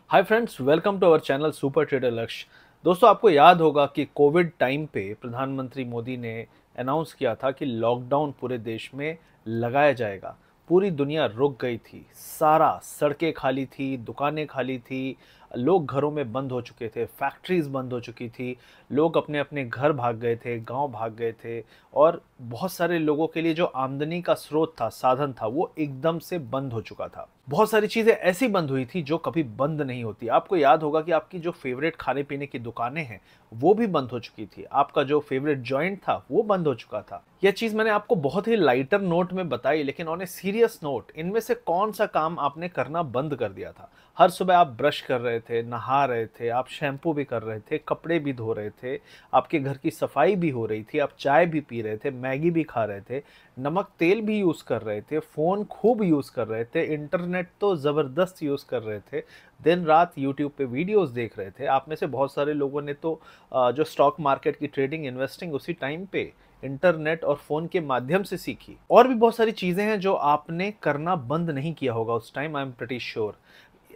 Hi friends, welcome to our channel super trader Lakshya. दोस्तों, आपको याद होगा कि कोविड टाइम पे प्रधानमंत्री मोदी ने अनाउंस किया था कि लॉकडाउन पूरे देश में लगाया जाएगा। पूरी दुनिया रुक गई थी, सारा सड़कें खाली थी, दुकानें खाली थी, लोग घरों में बंद हो चुके थे, फैक्ट्रीज बंद हो चुकी थी, लोग अपने अपने घर भाग गए थे, गांव भाग गए थे और बहुत सारे लोगों के लिए जो आमदनी का स्रोत था, साधन था, वो एकदम से बंद हो चुका था। बहुत सारी चीजें ऐसी बंद हुई थी जो कभी बंद नहीं होती। आपको याद होगा कि आपकी जो फेवरेट खाने पीने की दुकानें हैं वो भी बंद हो चुकी थी, आपका जो फेवरेट जॉइंट था वो बंद हो चुका था। यह चीज मैंने आपको बहुत ही लाइटर नोट में बताई, लेकिन ऑन ए सीरियस नोट, इनमें से कौन सा काम आपने करना बंद कर दिया था? हर सुबह आप ब्रश कर रहे थे, नहा रहे थे, आप शैम्पू भी कर रहे थे, कपड़े भी धो रहे थे, आपके घर की सफाई भी हो रही थी, आप चाय भी पी रहे थे, मैगी भी खा रहे थे, नमक तेल भी यूज कर रहे थे, फोन खूब यूज कर रहे थे, इंटरनेट तो जबरदस्त यूज कर रहे थे, दिन रात यूट्यूब पे वीडियोस देख रहे थे। आप में से बहुत सारे लोगों ने तो जो स्टॉक मार्केट की ट्रेडिंग, इन्वेस्टिंग उसी टाइम पे इंटरनेट और फोन के माध्यम से सीखी। और भी बहुत सारी चीजें हैं जो आपने करना बंद नहीं किया होगा उस time, I am pretty sure.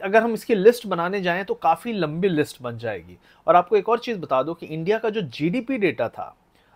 अगर हम इसकी लिस्ट बनाने जाएं तो काफी लंबी लिस्ट बन जाएगी। और आपको एक और चीज बता दो कि इंडिया का जो जीडीपी डेटा था,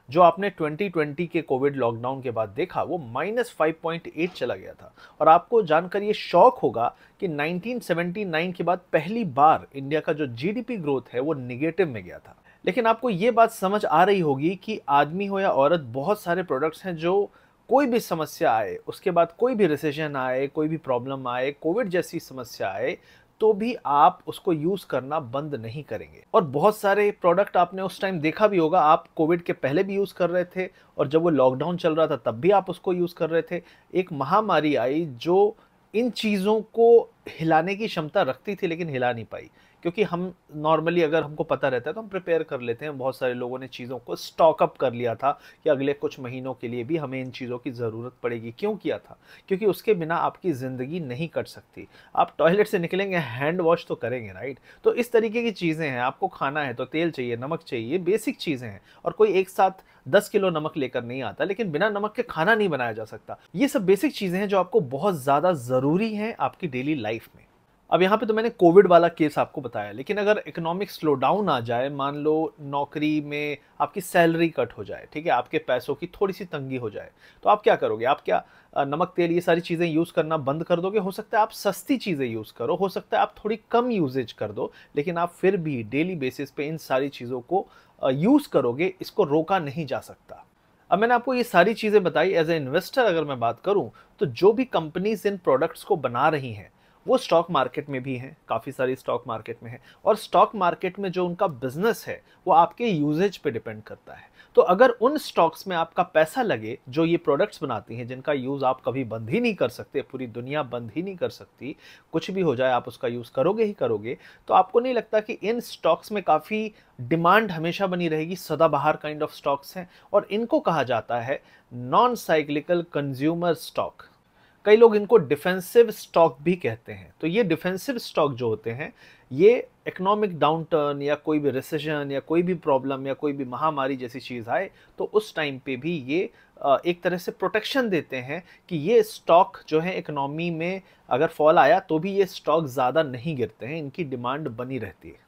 जो आपने 2020 के कोविड लॉकडाउन के बाद देखा, वो -5.8 चला गया था। और आपको जानकर ये शॉक होगा कि 1979 के बाद पहली बार इंडिया का जो जीडीपी ग्रोथ है वो निगेटिव में गया था। लेकिन आपको ये बात समझ आ रही होगी कि आदमी हो या औरत, बहुत सारे प्रोडक्ट्स हैं जो कोई भी समस्या आए, उसके बाद कोई भी रिसेशन आए, कोई भी प्रॉब्लम आए, कोविड जैसी समस्या आए, तो भी आप उसको यूज करना बंद नहीं करेंगे। और बहुत सारे प्रोडक्ट आपने उस टाइम देखा भी होगा, आप कोविड के पहले भी यूज कर रहे थे और जब वो लॉकडाउन चल रहा था तब भी आप उसको यूज कर रहे थे। एक महामारी आई जो इन चीजों को हिलाने की क्षमता रखती थी लेकिन हिला नहीं पाई, क्योंकि हम नॉर्मली, अगर हमको पता रहता है तो हम प्रिपेयर कर लेते हैं। बहुत सारे लोगों ने चीज़ों को स्टॉक अप कर लिया था कि अगले कुछ महीनों के लिए भी हमें इन चीज़ों की ज़रूरत पड़ेगी। क्यों किया था? क्योंकि उसके बिना आपकी ज़िंदगी नहीं कट सकती। आप टॉयलेट से निकलेंगे, हैंड वॉश तो करेंगे, राइट? तो इस तरीके की चीज़ें हैं। आपको खाना है तो तेल चाहिए, नमक चाहिए, ये बेसिक चीज़ें हैं। और कोई एक साथ 10 किलो नमक लेकर नहीं आता, लेकिन बिना नमक के खाना नहीं बनाया जा सकता। ये सब बेसिक चीज़ें हैं जो आपको बहुत ज़्यादा ज़रूरी हैं आपकी डेली लाइफ में। अब यहाँ पे तो मैंने कोविड वाला केस आपको बताया, लेकिन अगर इकोनॉमिक स्लो डाउन आ जाए, मान लो नौकरी में आपकी सैलरी कट हो जाए, ठीक है, आपके पैसों की थोड़ी सी तंगी हो जाए, तो आप क्या करोगे? आप क्या नमक तेल ये सारी चीज़ें यूज़ करना बंद कर दोगे? हो सकता है आप सस्ती चीज़ें यूज़ करो, हो सकता है आप थोड़ी कम यूजेज कर दो, लेकिन आप फिर भी डेली बेसिस पे इन सारी चीज़ों को यूज़ करोगे। इसको रोका नहीं जा सकता। अब मैंने आपको ये सारी चीज़ें बताई। एज ए इन्वेस्टर अगर मैं बात करूं, तो जो भी कंपनीज इन प्रोडक्ट्स को बना रही हैं वो स्टॉक मार्केट में भी हैं, काफ़ी सारी स्टॉक मार्केट में है। और स्टॉक मार्केट में जो उनका बिजनेस है वो आपके यूजेज पे डिपेंड करता है। तो अगर उन स्टॉक्स में आपका पैसा लगे जो ये प्रोडक्ट्स बनाती हैं, जिनका यूज़ आप कभी बंद ही नहीं कर सकते, पूरी दुनिया बंद ही नहीं कर सकती, कुछ भी हो जाए आप उसका यूज़ करोगे ही करोगे, तो आपको नहीं लगता कि इन स्टॉक्स में काफ़ी डिमांड हमेशा बनी रहेगी? सदाबहार काइंड ऑफ स्टॉक्स हैं और इनको कहा जाता है नॉन साइक्लिकल कंज्यूमर स्टॉक। कई लोग इनको डिफेंसिव स्टॉक भी कहते हैं। तो ये डिफेंसिव स्टॉक जो होते हैं, ये इकोनॉमिक डाउनटर्न या कोई भी रिसेशन या कोई भी प्रॉब्लम या कोई भी महामारी जैसी चीज़ आए, तो उस टाइम पे भी ये एक तरह से प्रोटेक्शन देते हैं कि ये स्टॉक जो है, इकोनॉमी में अगर फॉल आया तो भी ये स्टॉक ज़्यादा नहीं गिरते हैं, इनकी डिमांड बनी रहती है।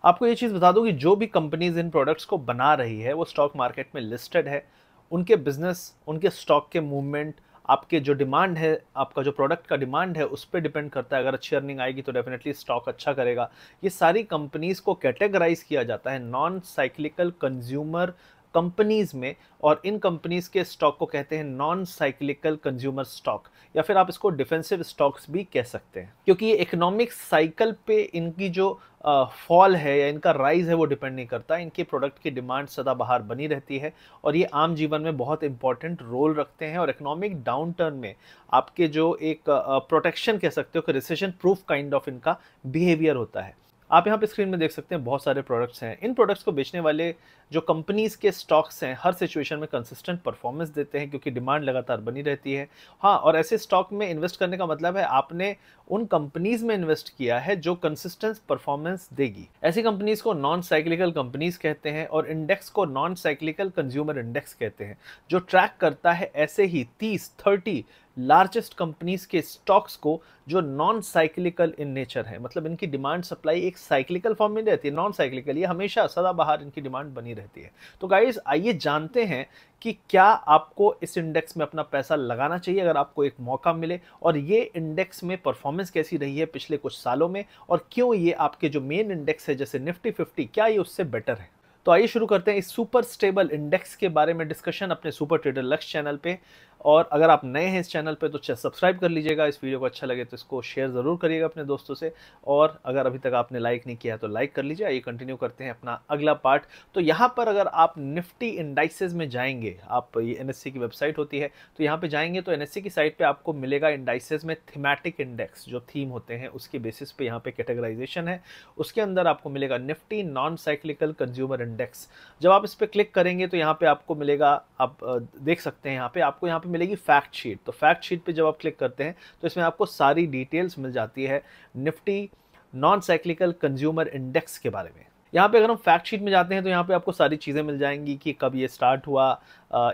आपको ये चीज़ बता दूं कि जो भी कंपनीज इन प्रोडक्ट्स को बना रही है वो स्टॉक मार्केट में लिस्टेड है। उनके बिजनेस, उनके स्टॉक के मूवमेंट, आपके जो डिमांड है, आपका जो प्रोडक्ट का डिमांड है, उस पर डिपेंड करता है। अगर अच्छी अर्निंग आएगी तो डेफिनेटली स्टॉक अच्छा करेगा। ये सारी कंपनीज को कैटेगराइज किया जाता है नॉन साइक्लिकल कंज्यूमर कंपनीज में, और इन कंपनीज के स्टॉक को कहते हैं नॉन साइक्लिकल कंज्यूमर स्टॉक, या फिर आप इसको डिफेंसिव स्टॉक्स भी कह सकते हैं। क्योंकि ये इकोनॉमिक साइकिल पे इनकी जो फॉल है या इनका राइज है वो डिपेंड नहीं करता। इनके प्रोडक्ट की डिमांड सदाबहार बनी रहती है और ये आम जीवन में बहुत इंपॉर्टेंट रोल रखते हैं। और इकोनॉमिक डाउन टर्न में आपके जो एक प्रोटेक्शन कह सकते हो कि रिसेशन प्रूफ काइंड ऑफ इनका बिहेवियर होता है। आप यहाँ पे स्क्रीन में देख सकते हैं बहुत सारे प्रोडक्ट्स हैं। इन प्रोडक्ट्स को बेचने वाले जो कंपनीज के स्टॉक्स हैं, हर सिचुएशन में कंसिस्टेंट परफॉर्मेंस देते हैं क्योंकि डिमांड लगातार बनी रहती है। हाँ, और ऐसे स्टॉक में इन्वेस्ट करने का मतलब है आपने उन कंपनीज में इन्वेस्ट किया है जो कंसिस्टेंट परफॉर्मेंस देगी। ऐसी कंपनीज को नॉन साइक्लिकल कंपनीज कहते हैं और इंडेक्स को नॉन साइक्लिकल कंज्यूमर इंडेक्स कहते हैं, जो ट्रैक करता है ऐसे ही 30, 30 लार्जेस्ट कंपनीज के स्टॉक्स को जो नॉन साइक्लिकल इन नेचर है, मतलब इनकी डिमांड सप्लाई एक साइक्लिकल फॉर्म में रहती है, नॉन साइक्लिकल, ये हमेशा सदाबहार इनकी डिमांड बनी रहती है। तो गाइस आइए जानते हैं कि क्या आपको इस इंडेक्स में अपना पैसा लगाना चाहिए अगर आपको एक मौका मिले, और ये इंडेक्स में परफॉर्मेंस कैसी रही है पिछले कुछ सालों में, और क्यों ये आपके जो मेन इंडेक्स है जैसे निफ्टी 50 क्या ये उससे बेटर है। तो आइए शुरू करते हैं इस सुपर स्टेबल इंडेक्स के बारे में डिस्कशन अपने सुपर ट्रेडर लक्ष्य चैनल पे। और अगर आप नए हैं इस चैनल पे तो सब्सक्राइब कर लीजिएगा, इस वीडियो को अच्छा लगे तो इसको शेयर ज़रूर करिएगा अपने दोस्तों से, और अगर अभी तक आपने लाइक नहीं किया तो लाइक कर लीजिए। आइए कंटिन्यू करते हैं अपना अगला पार्ट। तो यहाँ पर अगर आप निफ्टी इंडाइसेस में जाएंगे, आप ये एनएससी की वेबसाइट होती है, तो यहाँ पे जाएंगे तो एनएससी की साइट पे आपको मिलेगा इंडाइसेस में थीमेटिक इंडेक्स, जो थीम होते हैं उसके बेसिस पे यहाँ पे कैटेगराइजेशन है। उसके अंदर आपको मिलेगा Nifty non cyclical consumer index. जब आप इस पर क्लिक करेंगे तो यहाँ पे आपको मिलेगा, आप देख सकते हैं यहाँ पे आपको यहाँ पे मिलेगी फैक्ट शीट। तो फैक्ट शीट पे जब आप क्लिक करते हैं तो इसमें आपको सारी डिटेल्स मिल जाती है Nifty non cyclical consumer index के बारे में। यहाँ पे अगर हम फैक्ट शीट में जाते हैं तो यहाँ पे आपको सारी चीज़ें मिल जाएंगी कि कब ये स्टार्ट हुआ,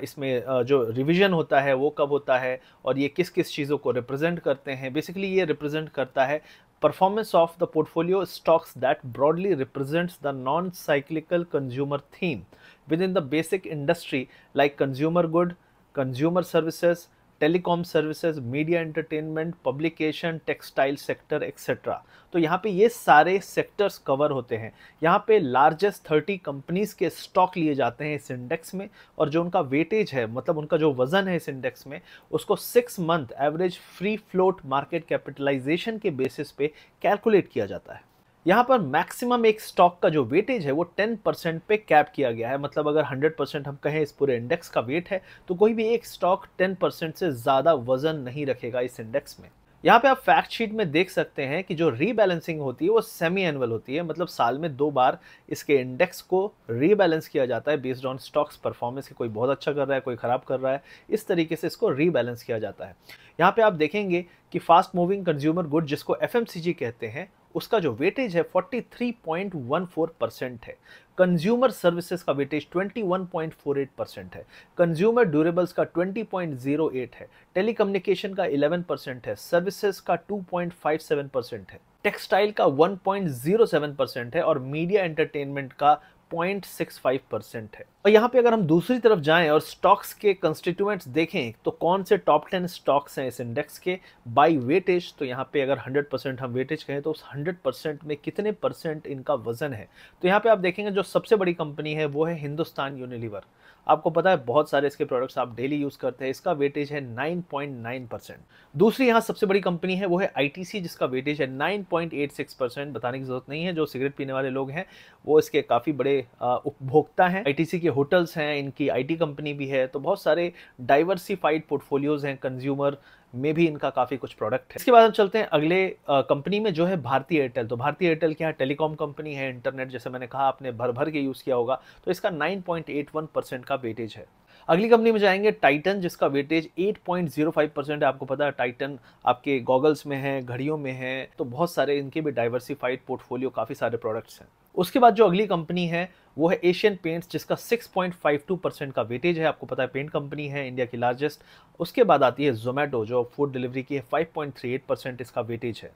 इसमें जो रिवीजन होता है वो कब होता है, और ये किस किस चीज़ों को रिप्रेजेंट करते हैं। बेसिकली ये रिप्रेजेंट करता है performance of the portfolio stocks that broadly represents the non-cyclical consumer theme within the basic industry like consumer good, consumer services, telecom services, media entertainment, publication, textile sector, etc. तो यहाँ पे ये सारे sectors cover होते हैं। यहाँ पे largest 30 companies के स्टॉक लिए जाते हैं इस इंडेक्स में, और जो उनका वेटेज है, मतलब उनका जो वजन है इस इंडेक्स में, उसको 6 month average free float market capitalization के बेसिस पे कैलकुलेट किया जाता है। यहाँ पर मैक्सिमम एक स्टॉक का जो वेटेज है वो 10% पे कैप किया गया है। मतलब अगर 100% हम कहें इस पूरे इंडेक्स का वेट है तो कोई भी एक स्टॉक 10% से ज़्यादा वजन नहीं रखेगा इस इंडेक्स में। यहाँ पे आप फैक्ट शीट में देख सकते हैं कि जो रीबैलेंसिंग होती है वो सेमी एनुअल होती है, मतलब साल में 2 बार इसके इंडेक्स को रीबैलेंस किया जाता है बेस्ड ऑन स्टॉक्स परफॉर्मेंस, कि कोई बहुत अच्छा कर रहा है कोई खराब कर रहा है, इस तरीके से इसको रीबैलेंस किया जाता है। यहाँ पे आप देखेंगे कि फास्ट मूविंग कंज्यूमर गुड, जिसको एफएमसीजी कहते हैं, उसका जो वेटेज है 43.14% है। कंज्यूमर सर्विसेज का वेटेज 21.48% है। कंज्यूमर ड्यूरेबल्स का 20.08 है। टेलीकम्युनिकेशन का 11% है। सर्विसेज का 2.57% है। टेक्सटाइल का 1.07% है, और मीडिया एंटरटेनमेंट का 0.65% है। और यहाँ पे अगर हम दूसरी तरफ जाएं और स्टॉक्स के कंस्टिट्यूएंट्स देखें तो कौन से टॉप 10 स्टॉक्स हैं इस इंडेक्स के बाय वेटेज, तो यहाँ पे अगर 100% हम वेटेज कहें तो उस 100% में कितने परसेंट इनका वजन है। तो यहाँ पे आप देखेंगे जो सबसे बड़ी कंपनी है वो है हिंदुस्तान यूनिलीवर। आपको पता है बहुत सारे इसके प्रोडक्ट्स आप डेली यूज करते हैं, इसका वेटेज है 9.9%। दूसरी यहाँ सबसे बड़ी कंपनी है वो है आईटीसी, जिसका वेटेज है 9.86%। बताने की जरूरत नहीं है, जो सिगरेट पीने वाले लोग हैं वो इसके काफ़ी बड़े उपभोक्ता हैं। आईटीसी के होटल्स हैं, इनकी आईटी कंपनी भी है, तो बहुत सारे डाइवर्सिफाइड पोर्टफोलियोज हैं, कंज्यूमर में भी इनका काफ़ी कुछ प्रोडक्ट है। इसके बाद हम चलते हैं अगले कंपनी में जो है भारतीय एयरटेल। तो भारतीय एयरटेल क्या है, टेलीकॉम कंपनी है, इंटरनेट जैसे मैंने कहा आपने भर भर के यूज़ किया होगा, तो इसका 9.81% का वेटेज है। अगली कंपनी में जाएंगे टाइटन, जिसका वेटेज 8.05% है। आपको पता है टाइटन आपके गॉगल्स में है, घड़ियों में है, तो बहुत सारे इनके भी डाइवर्सिफाइड पोर्टफोलियो, काफ़ी सारे प्रोडक्ट्स हैं। उसके बाद जो अगली कंपनी है वो है एशियन पेंट्स, जिसका 6.52% का वेटेज है। आपको पता है पेंट कंपनी है, इंडिया की लार्जेस्ट। उसके बाद आती है जोमेटो, जो फूड डिलीवरी की है, 5.38% इसका वेटेज है।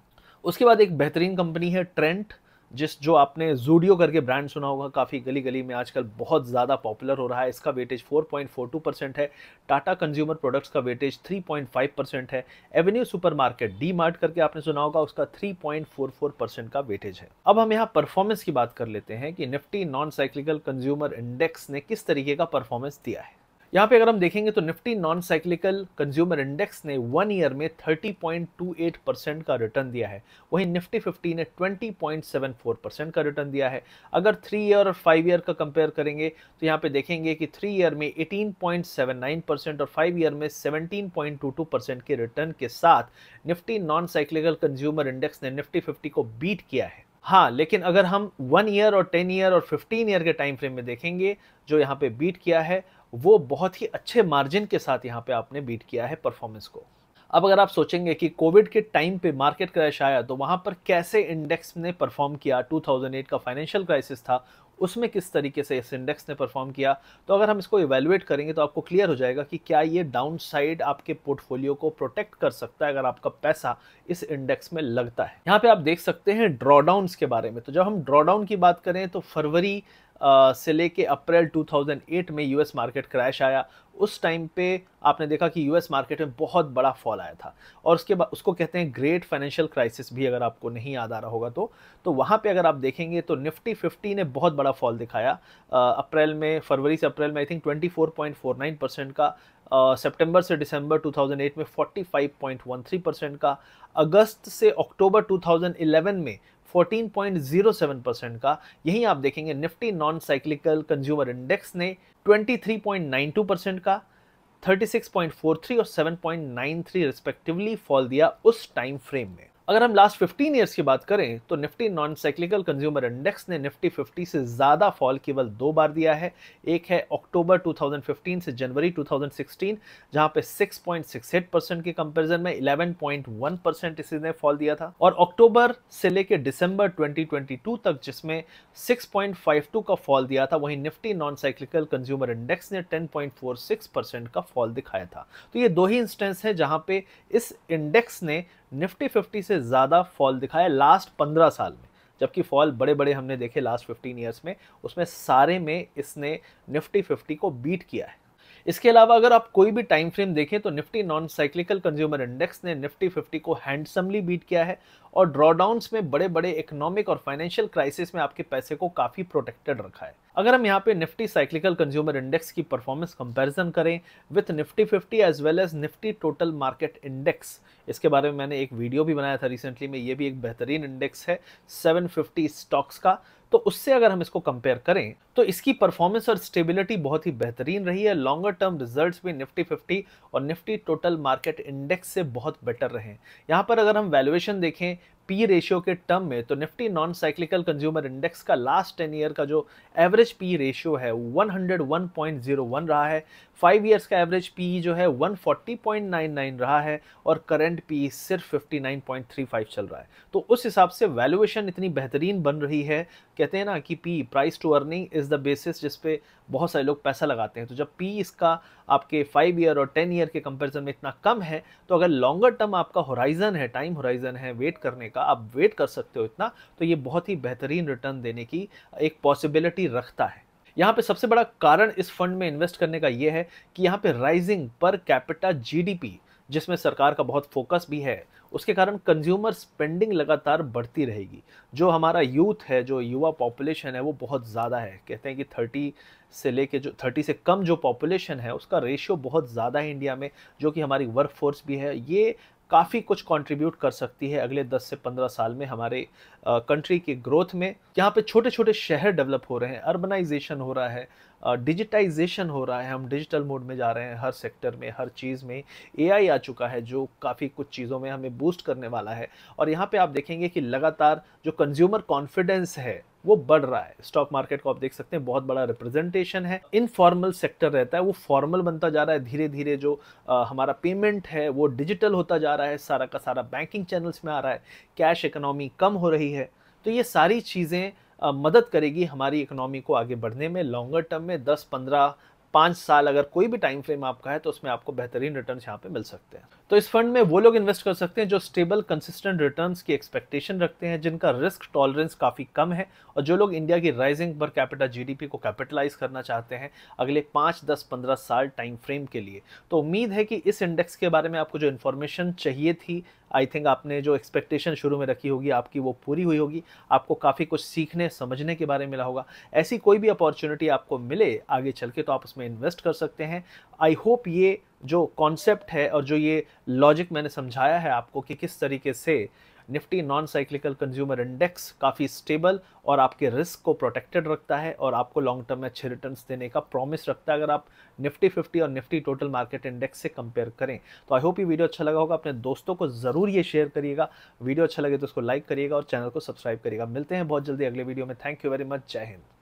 उसके बाद एक बेहतरीन कंपनी है ट्रेंट, जो आपने ज़ूडियो करके ब्रांड सुना होगा, काफ़ी गली गली में आजकल बहुत ज़्यादा पॉपुलर हो रहा है। इसका वेटेज 4.42% है। टाटा कंज्यूमर प्रोडक्ट्स का वेटेज 3.5% है। एवेन्यू सुपरमार्केट, डी मार्ट करके आपने सुना होगा, उसका 3.44% का वेटेज है। अब हम यहाँ परफॉर्मेंस की बात कर लेते हैं कि Nifty non cyclical consumer index ने किस तरीके का परफॉर्मेंस दिया है। यहाँ पे अगर हम देखेंगे तो Nifty non cyclical consumer index ने 1 ईयर में 30.28% का रिटर्न दिया है। वहीं निफ्टी 50 ने 20.74% का रिटर्न दिया है। अगर 3 ईयर और 5 ईयर का कंपेयर करेंगे तो यहाँ पे देखेंगे कि 3 ईयर में 18.79% और 5 ईयर में 17.22% के रिटर्न के साथ Nifty non cyclical consumer index ने निफ्टी 50 को बीट किया है। हाँ, लेकिन अगर हम 1 ईयर और 10 ईयर और 15 ईयर के टाइम फ्रेम में देखेंगे, जो यहाँ पे बीट किया है वो बहुत ही अच्छे मार्जिन के साथ यहाँ पे आपने बीट किया है परफॉर्मेंस को। अब अगर आप सोचेंगे कि कोविड के टाइम पे मार्केट क्रैश आया तो वहां पर कैसे इंडेक्स ने परफॉर्म किया, 2008 का फाइनेंशियल क्राइसिस था उसमें किस तरीके से इस इंडेक्स ने परफॉर्म किया, तो अगर हम इसको इवैल्यूएट करेंगे तो आपको क्लियर हो जाएगा कि क्या ये डाउन साइड आपके पोर्टफोलियो को प्रोटेक्ट कर सकता है अगर आपका पैसा इस इंडेक्स में लगता है। यहाँ पे आप देख सकते हैं ड्रॉडाउन्स के बारे में। तो जब हम ड्रॉडाउन की बात करें तो फरवरी से लेके अप्रैल 2008 में यूएस मार्केट क्रैश आया। उस टाइम पे आपने देखा कि यूएस मार्केट में बहुत बड़ा फॉल आया था और उसके बाद उसको कहते हैं ग्रेट फाइनेंशियल क्राइसिस भी, अगर आपको नहीं याद आ रहा होगा तो वहाँ पे अगर आप देखेंगे तो निफ्टी 50 ने बहुत बड़ा फॉल दिखाया अप्रैल में, फरवरी से अप्रैल में आई थिंक 24.49% का, सितंबर से दिसंबर 2008 में 45.13% का, अगस्त से अक्टूबर 2011 में 14.07% का। यहीं आप देखेंगे Nifty non cyclical consumer index ने 23.92% का, 36.43 और 7.93 रिस्पेक्टिवली फॉल दिया उस टाइम फ्रेम में। अगर हम लास्ट 15 ईयर्स की बात करें तो Nifty non cyclical consumer index ने निफ्टी 50 से ज्यादा फॉल केवल 2 बार दिया है। एक है अक्टूबर 2015 से जनवरी 2016 जहां पे 6.68% के कंपैरिजन में 11.1% इसने फॉल दिया था, और अक्टूबर से लेकर दिसंबर 2022 तक जिसमें 6.52 का फॉल दिया था, वहीं Nifty non cyclical consumer index ने 10.46% का फॉल दिखाया था। तो ये दो ही इंस्टेंस है जहां पे इस इंडेक्स ने निफ्टी 50 से ज्यादा फॉल दिखाया लास्ट 15 साल में, जबकि फॉल बड़े बड़े हमने देखे लास्ट 15 ईयर्स में, उसमें सारे में इसने निफ्टी 50 को बीट किया है। इसके अलावा अगर आप कोई भी टाइम फ्रेम देखें तो Nifty non cyclical consumer index ने निफ्टी 50 को हैंडसमली बीट किया है और ड्रॉडाउन्स में बड़े बड़े इकोनॉमिक और फाइनेंशियल क्राइसिस में आपके पैसे को काफी प्रोटेक्टेड रखा है। अगर हम यहाँ पे निफ्टी साइक्लिकल कंज्यूमर इंडेक्स की परफॉर्मेंस कंपैरिजन करें with Nifty 50 as well as Nifty total market index, इसके बारे में मैंने एक वीडियो भी बनाया था रिसेंटली में, ये भी एक बेहतरीन इंडेक्स है 750 स्टॉक्स का, तो उससे अगर हम इसको कंपेयर करें तो इसकी परफॉर्मेंस और स्टेबिलिटी बहुत ही बेहतरीन रही है। लॉन्गर टर्म रिजल्ट्स भी निफ्टी 50 और निफ्टी टोटल मार्केट इंडेक्स से बहुत बेटर रहे हैं। यहाँ पर अगर हम वैल्यूएशन देखें पी रेशियो के टर्म में तो Nifty non cyclical consumer index का लास्ट 10 ईयर का जो एवरेज पी रेशियो है 101.01 रहा है, 5 ईयर्स का एवरेज पी जो है 140.99 रहा है और करंट पी सिर्फ 59.35 चल रहा है। तो उस हिसाब से वैल्यूएशन इतनी बेहतरीन बन रही है। कहते हैं ना कि P, price to earning, is the basis जिस पे बहुत सारे लोग पैसा लगाते हैं। तो जब पी इसका आपके 5 ईयर और 10 ईयर के कंपैरिजन में इतना कम है तो अगर लॉन्गर टर्म आपका होराइजन है, टाइम होराइजन है वेट करने का, आप वेट कर सकते हो इतना, तो ये बहुत ही बेहतरीन रिटर्न देने की एक पॉसिबिलिटी रखता है। यहाँ पे सबसे बड़ा कारण इस फंड में इन्वेस्ट करने का ये है कि यहाँ पे राइजिंग पर कैपिटा जीडीपी, जिसमें सरकार का बहुत फोकस भी है, उसके कारण कंज्यूमर स्पेंडिंग लगातार बढ़ती रहेगी। जो हमारा यूथ है, जो युवा पॉपुलेशन है, वो बहुत ज़्यादा है। कहते हैं कि 30 से लेके जो 30 से कम जो पॉपुलेशन है उसका रेशियो बहुत ज़्यादा है इंडिया में, जो कि हमारी वर्क फोर्स भी है। ये काफ़ी कुछ कंट्रीब्यूट कर सकती है अगले 10 से 15 साल में हमारे कंट्री के ग्रोथ में। यहाँ पे छोटे छोटे शहर डेवलप हो रहे हैं, अर्बनाइजेशन हो रहा है, डिजिटाइजेशन हो रहा है, हम डिजिटल मोड में जा रहे हैं हर सेक्टर में, हर चीज़ में एआई आ चुका है जो काफ़ी कुछ चीज़ों में हमें बूस्ट करने वाला है। और यहाँ पे आप देखेंगे कि लगातार जो कंज्यूमर कॉन्फिडेंस है वो बढ़ रहा है। स्टॉक मार्केट को आप देख सकते हैं बहुत बड़ा रिप्रेजेंटेशन है, इनफॉर्मल सेक्टर रहता है वो फॉर्मल बनता जा रहा है धीरे धीरे। जो हमारा पेमेंट है वो डिजिटल होता जा रहा है, सारा का सारा बैंकिंग चैनल्स में आ रहा है, कैश इकोनॉमी कम हो रही है। तो ये सारी चीज़ें मदद करेगी हमारी इकोनॉमी को आगे बढ़ने में। लॉन्गर टर्म में 10, 15, 5 साल अगर कोई भी टाइम फ्रेम आपका है तो उसमें आपको बेहतरीन रिटर्न्स यहाँ पे मिल सकते हैं। तो इस फंड में वो लोग इन्वेस्ट कर सकते हैं जो स्टेबल कंसिस्टेंट रिटर्न्स की एक्सपेक्टेशन रखते हैं, जिनका रिस्क टॉलरेंस काफ़ी कम है, और जो लोग इंडिया की राइजिंग पर कैपिटा जीडीपी को कैपिटलाइज करना चाहते हैं अगले 5, 10, 15 साल टाइम फ्रेम के लिए। तो उम्मीद है कि इस इंडेक्स के बारे में आपको जो इन्फॉर्मेशन चाहिए थी, आई थिंक आपने जो एक्सपेक्टेशन शुरू में रखी होगी आपकी वो पूरी हुई होगी, आपको काफ़ी कुछ सीखने समझने के बारे में मिला होगा। ऐसी कोई भी अपॉर्चुनिटी आपको मिले आगे चल के तो आप उसमें इन्वेस्ट कर सकते हैं। आई होप ये जो कॉन्सेप्ट है और जो ये लॉजिक मैंने समझाया है आपको कि किस तरीके से Nifty non cyclical consumer index काफ़ी स्टेबल और आपके रिस्क को प्रोटेक्टेड रखता है और आपको लॉन्ग टर्म में अच्छे रिटर्न्स देने का प्रॉमिस रखता है अगर आप निफ्टी 50 और निफ्टी टोटल मार्केट इंडेक्स से कंपेयर करें। तो आई होप ये वीडियो अच्छा लगा होगा, अपने दोस्तों को ज़रूर ये शेयर करिएगा, वीडियो अच्छा लगे तो उसको लाइक करिएगा और चैनल को सब्सक्राइब करिएगा। मिलते हैं बहुत जल्दी अगले वीडियो में। थैंक यू वेरी मच, जय हिंद।